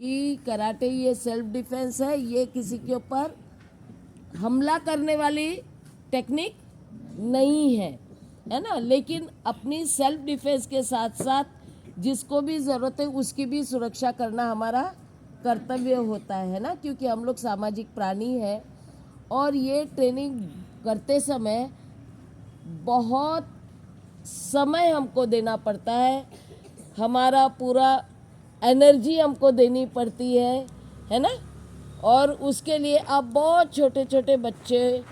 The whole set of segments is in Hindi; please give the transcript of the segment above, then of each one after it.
कि कराटे ये सेल्फ डिफेंस है, ये किसी के ऊपर हमला करने वाली टेक्निक नहीं है ना। लेकिन अपनी सेल्फ डिफेंस के साथ साथ जिसको भी ज़रूरत है उसकी भी सुरक्षा करना हमारा कर्तव्य होता है ना, क्योंकि हम लोग सामाजिक प्राणी हैं। और ये ट्रेनिंग करते समय बहुत समय हमको देना पड़ता है, हमारा पूरा एनर्जी हमको देनी पड़ती है ना। और उसके लिए आप बहुत छोटे छोटे बच्चे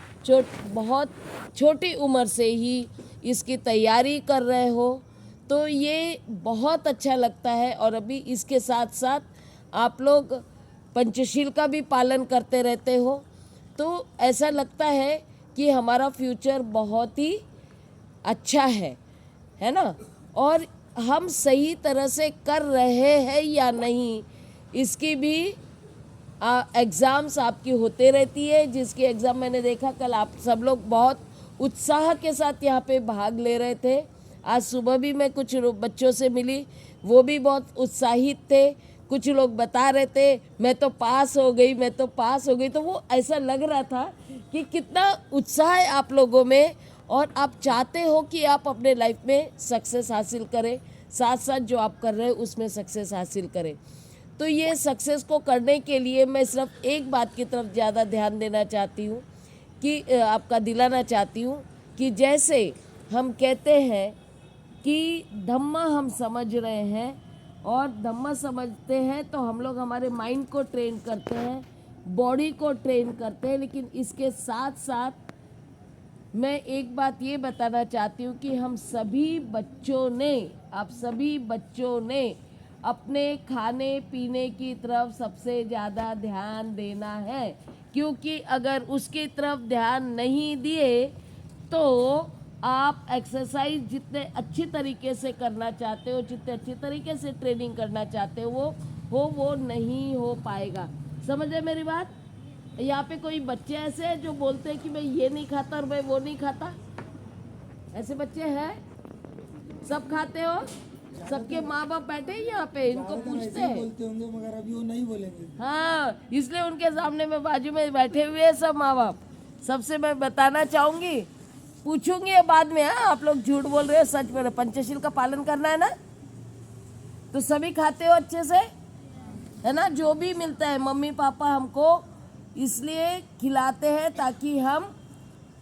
बहुत छोटी उम्र से ही इसकी तैयारी कर रहे हो, तो ये बहुत अच्छा लगता है। और अभी इसके साथ साथ आप लोग पंचशील का भी पालन करते रहते हो, तो ऐसा लगता है कि हमारा फ्यूचर बहुत ही अच्छा है ना। और हम सही तरह से कर रहे हैं या नहीं, इसकी भी एग्ज़ाम्स आपकी होते रहती है, जिसकी एग्ज़ाम मैंने देखा कल आप सब लोग बहुत उत्साह के साथ यहाँ पे भाग ले रहे थे। आज सुबह भी मैं कुछ बच्चों से मिली, वो भी बहुत उत्साहित थे। कुछ लोग बता रहे थे मैं तो पास हो गई, मैं तो पास हो गई। तो वो ऐसा लग रहा था कि कितना उत्साह है आप लोगों में, और आप चाहते हो कि आप अपने लाइफ में सक्सेस हासिल करें, साथ साथ जो आप कर रहे हैं उसमें सक्सेस हासिल करें। तो ये सक्सेस को करने के लिए मैं सिर्फ एक बात की तरफ ज़्यादा ध्यान देना चाहती हूँ, कि आपका दिलाना चाहती हूँ कि जैसे हम कहते हैं कि धम्मा हम समझ रहे हैं, और धम्मा समझते हैं तो हम लोग हमारे माइंड को ट्रेन करते हैं, बॉडी को ट्रेन करते हैं। लेकिन इसके साथ साथ मैं एक बात ये बताना चाहती हूँ कि हम सभी बच्चों ने, आप सभी बच्चों ने अपने खाने पीने की तरफ सबसे ज़्यादा ध्यान देना है, क्योंकि अगर उसकी तरफ ध्यान नहीं दिए तो आप एक्सरसाइज जितने अच्छी तरीके से करना चाहते हो, जितने अच्छी तरीके से ट्रेनिंग करना चाहते हो वो नहीं हो पाएगा। समझ रहे मेरी बात? यहाँ पे कोई बच्चे ऐसे हैं जो बोलते हैं कि मैं ये नहीं खाता और मैं वो नहीं खाता, ऐसे बच्चे हैं? सब खाते हो? सबके माँ बाप बैठे हैं यहाँ पे, इनको पूछते हैं। बोलते होंगे मगर अभी वो नहीं बोलेंगे। हाँ, इसलिए उनके सामने में बाजू में बैठे हुए हैं सब माँ बाप। सबसे मैं बताना चाहूँगी, पूछूंगी बाद में। हाँ, आप लोग झूठ बोल रहे हो, सच बोल रहे हो। पंचशील का पालन करना है ना, तो सभी खाते हो अच्छे से, है ना। जो भी मिलता है मम्मी पापा हमको इसलिए खिलाते हैं ताकि हम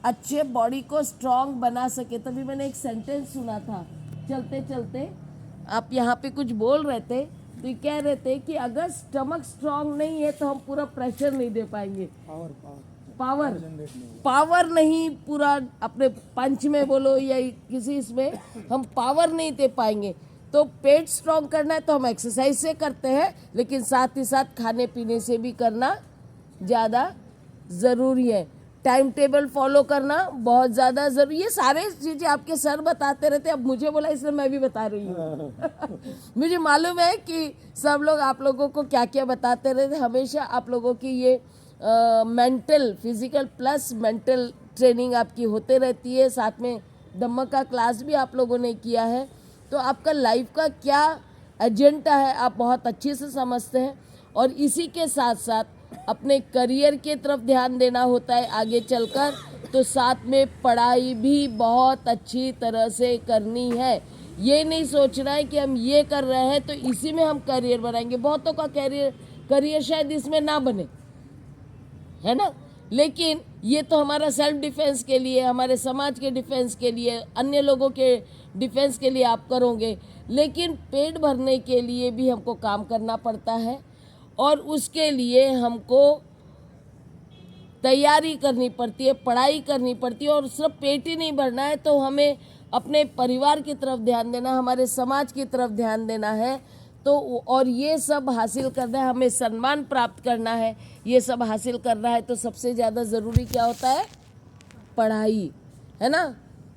अच्छे बॉडी को स्ट्रांग बना सके। तभी मैंने एक सेंटेंस सुना था चलते चलते, आप यहाँ पे कुछ बोल रहे थे, तो ये कह रहे थे कि अगर स्टमक स्ट्रांग नहीं है तो हम पूरा प्रेशर नहीं दे पाएंगे। पावर नहीं पूरा अपने पंच में बोलो या किसी इसमें हम पावर नहीं दे पाएंगे। तो पेट स्ट्रांग करना है तो हम एक्सरसाइज से करते हैं, लेकिन साथ ही साथ खाने पीने से भी करना ज़्यादा ज़रूरी है। टाइम टेबल फॉलो करना बहुत ज़्यादा ज़रूरी। ये सारे चीज़ें आपके सर बताते रहते, अब मुझे बोला इसलिए मैं भी बता रही हूँ। मुझे मालूम है कि सब लोग आप लोगों को क्या क्या बताते रहते। हमेशा आप लोगों की ये mental, physical plus mental training आपकी होते रहती है। साथ में धम्मा का क्लास भी आप लोगों ने किया है, तो आपका लाइफ का क्या एजेंडा है आप बहुत अच्छे से समझते हैं। और इसी के साथ साथ अपने करियर के तरफ ध्यान देना होता है आगे चलकर, तो साथ में पढ़ाई भी बहुत अच्छी तरह से करनी है। ये नहीं सोचना है कि हम ये कर रहे हैं तो इसी में हम करियर बनाएंगे। बहुतों का करियर शायद इसमें ना बने, है ना। लेकिन ये तो हमारा सेल्फ डिफेंस के लिए, हमारे समाज के डिफेंस के लिए, अन्य लोगों के डिफेंस के लिए आप करोगे। लेकिन पेट भरने के लिए भी हमको काम करना पड़ता है, और उसके लिए हमको तैयारी करनी पड़ती है, पढ़ाई करनी पड़ती है। और सिर्फ पेट ही नहीं भरना है, तो हमें अपने परिवार की तरफ ध्यान देना, हमारे समाज की तरफ ध्यान देना है। तो और ये सब हासिल करना है, हमें सम्मान प्राप्त करना है, ये सब हासिल करना है, तो सबसे ज़्यादा ज़रूरी क्या होता है? पढ़ाई, है ना।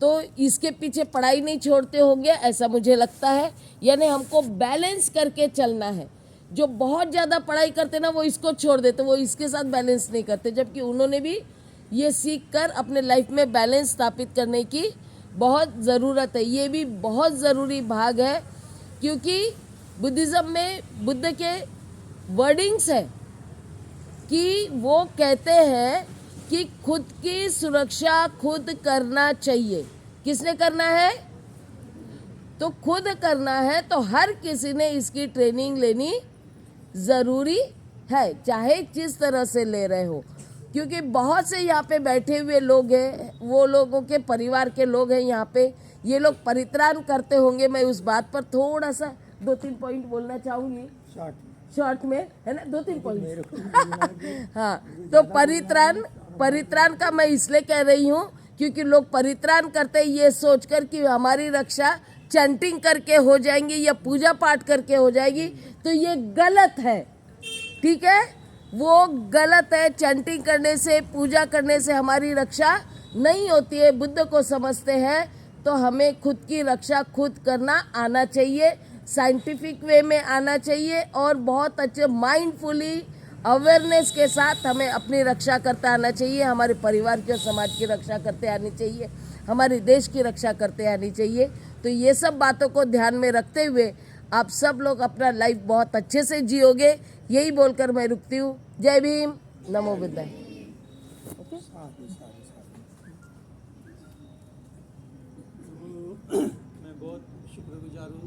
तो इसके पीछे पढ़ाई नहीं छोड़ते होंगे ऐसा मुझे लगता है। यानी हमको बैलेंस करके चलना है। जो बहुत ज़्यादा पढ़ाई करते ना वो इसको छोड़ देते, वो इसके साथ बैलेंस नहीं करते, जबकि उन्होंने भी ये सीख कर अपने लाइफ में बैलेंस स्थापित करने की बहुत ज़रूरत है। ये भी बहुत ज़रूरी भाग है, क्योंकि बुद्धिज़्म में बुद्ध के वर्डिंग्स है कि वो कहते हैं कि खुद की सुरक्षा खुद करना चाहिए। किसने करना है? तो खुद करना है तो हर किसी ने इसकी ट्रेनिंग लेनी ज़रूरी है, चाहे जिस तरह से ले रहे हो। क्योंकि बहुत से यहाँ पे बैठे हुए लोग हैं, वो लोगों के परिवार के लोग हैं यहाँ पे, ये लोग परित्राण करते होंगे। मैं उस बात पर थोड़ा सा 2-3 पॉइंट बोलना चाहूँगी शॉर्ट में, है ना, 2-3 पॉइंट। हाँ, तो परित्राण का मैं इसलिए कह रही हूँ क्योंकि लोग परित्राण करते हैं ये सोचकर कि हमारी रक्षा चैंटिंग करके हो जाएंगी या पूजा पाठ करके हो जाएगी, तो ये गलत है। ठीक है, वो गलत है। चैंटिंग करने से, पूजा करने से हमारी रक्षा नहीं होती है। बुद्ध को समझते हैं तो हमें खुद की रक्षा खुद करना आना चाहिए, साइंटिफिक वे में आना चाहिए और बहुत अच्छे माइंडफुली अवेयरनेस के साथ हमें अपनी रक्षा करते आना चाहिए। हमारे परिवार की और समाज की रक्षा करते आनी चाहिए, हमारे देश की रक्षा करते आनी चाहिए। तो ये सब बातों को ध्यान में रखते हुए आप सब लोग अपना लाइफ बहुत अच्छे से जियोगे, यही बोलकर मैं रुकती हूँ। जय भीम, नमो बुद्धाय। मैं बहुत शुक्रगुजार हूँ